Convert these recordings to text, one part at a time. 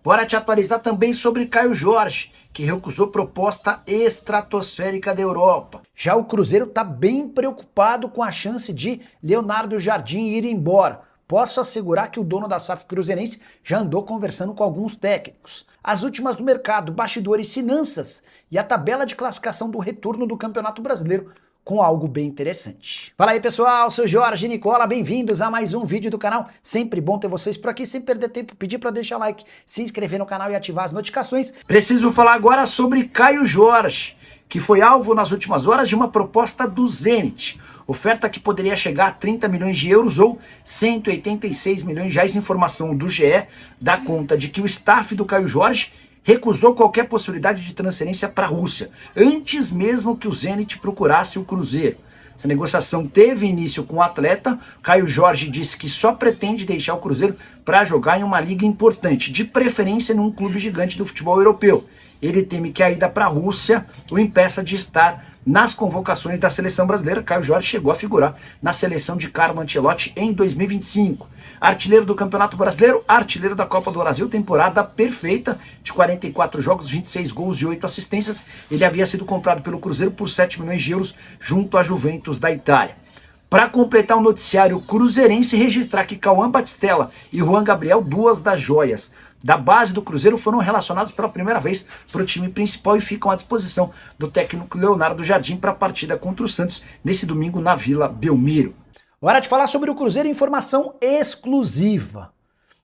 Bora te atualizar também sobre Caio Jorge, que recusou proposta estratosférica da Europa. Já o Cruzeiro está bem preocupado com a chance de Leonardo Jardim ir embora. Posso assegurar que o dono da SAF cruzeirense já andou conversando com alguns técnicos. As últimas do mercado, bastidores, finanças e a tabela de classificação do retorno do Campeonato Brasileiro com algo bem interessante. Fala aí pessoal, sou Jorge Nicola, bem-vindos a mais um vídeo do canal. Sempre bom ter vocês por aqui, sem perder tempo, pedir para deixar like, se inscrever no canal e ativar as notificações. Preciso falar agora sobre Caio Jorge, que foi alvo nas últimas horas de uma proposta do Zenit. Oferta que poderia chegar a 30 milhões de euros ou 186 milhões de reais. Informação do GE dá conta de que o staff do Caio Jorge recusou qualquer possibilidade de transferência para a Rússia, antes mesmo que o Zenit procurasse o Cruzeiro. Essa negociação teve início com o atleta. Caio Jorge disse que só pretende deixar o Cruzeiro para jogar em uma liga importante, de preferência num clube gigante do futebol europeu. Ele teme que a ida para a Rússia o impeça de estar nas convocações da seleção brasileira. Caio Jorge chegou a figurar na seleção de Carlo Ancelotti em 2025. Artilheiro do Campeonato Brasileiro, artilheiro da Copa do Brasil, temporada perfeita de 44 jogos, 26 gols e 8 assistências. Ele havia sido comprado pelo Cruzeiro por 7 milhões de euros junto à Juventus da Itália. Para completar o noticiário cruzeirense, registrar que Cauã Batistella e Juan Gabriel, duas das joias da base do Cruzeiro, foram relacionados pela primeira vez para o time principal e ficam à disposição do técnico Leonardo Jardim para a partida contra o Santos nesse domingo na Vila Belmiro. Hora de falar sobre o Cruzeiro, informação exclusiva.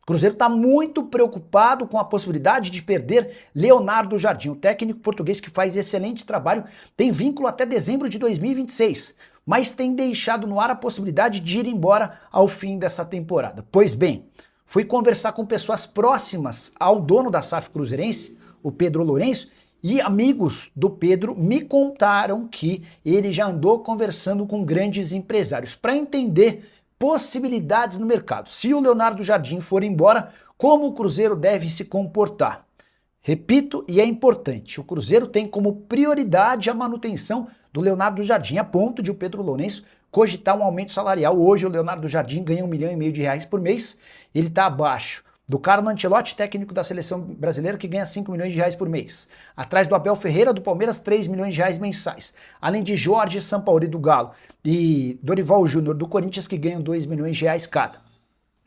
O Cruzeiro está muito preocupado com a possibilidade de perder Leonardo Jardim, o técnico português que faz excelente trabalho, tem vínculo até dezembro de 2026, mas tem deixado no ar a possibilidade de ir embora ao fim dessa temporada. Pois bem, fui conversar com pessoas próximas ao dono da SAF cruzeirense, o Pedro Lourenço, e amigos do Pedro me contaram que ele já andou conversando com grandes empresários para entender possibilidades no mercado. Se o Leonardo Jardim for embora, como o Cruzeiro deve se comportar? Repito, e é importante, o Cruzeiro tem como prioridade a manutenção do Leonardo Jardim, a ponto de o Pedro Lourenço cogitar um aumento salarial. Hoje o Leonardo Jardim ganha 1,5 milhão de reais por mês, ele está abaixo do Carlo Ancelotti, técnico da seleção brasileira, que ganha 5 milhões de reais por mês. Atrás do Abel Ferreira, do Palmeiras, 3 milhões de reais mensais. Além de Jorge Sampaoli, do Galo, e Dorival Júnior, do Corinthians, que ganham 2 milhões de reais cada.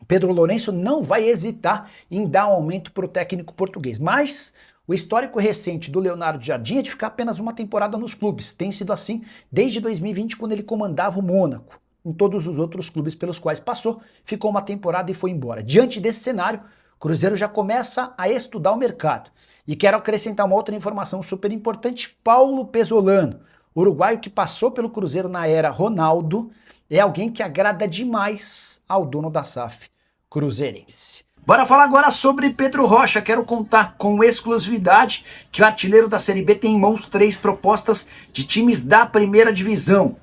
Pedro Lourenço não vai hesitar em dar um aumento para o técnico português, mas o histórico recente do Leonardo Jardim é de ficar apenas uma temporada nos clubes. Tem sido assim desde 2020, quando ele comandava o Mônaco. Em todos os outros clubes pelos quais passou, ficou uma temporada e foi embora. Diante desse cenário, o Cruzeiro já começa a estudar o mercado. E quero acrescentar uma outra informação super importante. Paulo Pesolano, uruguaio que passou pelo Cruzeiro na era Ronaldo, é alguém que agrada demais ao dono da SAF cruzeirense. Bora falar agora sobre Pedro Rocha. Quero contar com exclusividade que o artilheiro da Série B tem em mãos 3 propostas de times da primeira divisão.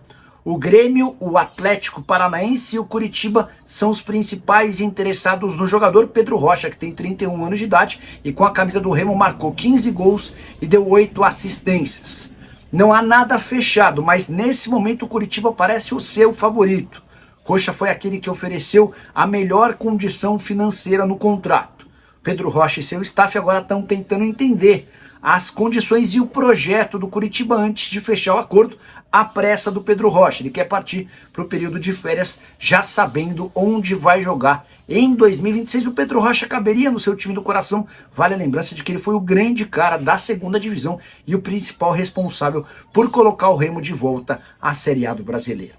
O Grêmio, o Atlético Paranaense e o Curitiba são os principais interessados no jogador Pedro Rocha, que tem 31 anos de idade e com a camisa do Remo marcou 15 gols e deu 8 assistências. Não há nada fechado, mas nesse momento o Curitiba parece o seu favorito. Coxa foi aquele que ofereceu a melhor condição financeira no contrato. Pedro Rocha e seu staff agora estão tentando entender as condições e o projeto do Curitiba antes de fechar o acordo. A pressa do Pedro Rocha, ele quer partir para o período de férias já sabendo onde vai jogar. Em 2026 o Pedro Rocha caberia no seu time do coração. Vale a lembrança de que ele foi o grande cara da segunda divisão e o principal responsável por colocar o Remo de volta à Série A do Brasileiro.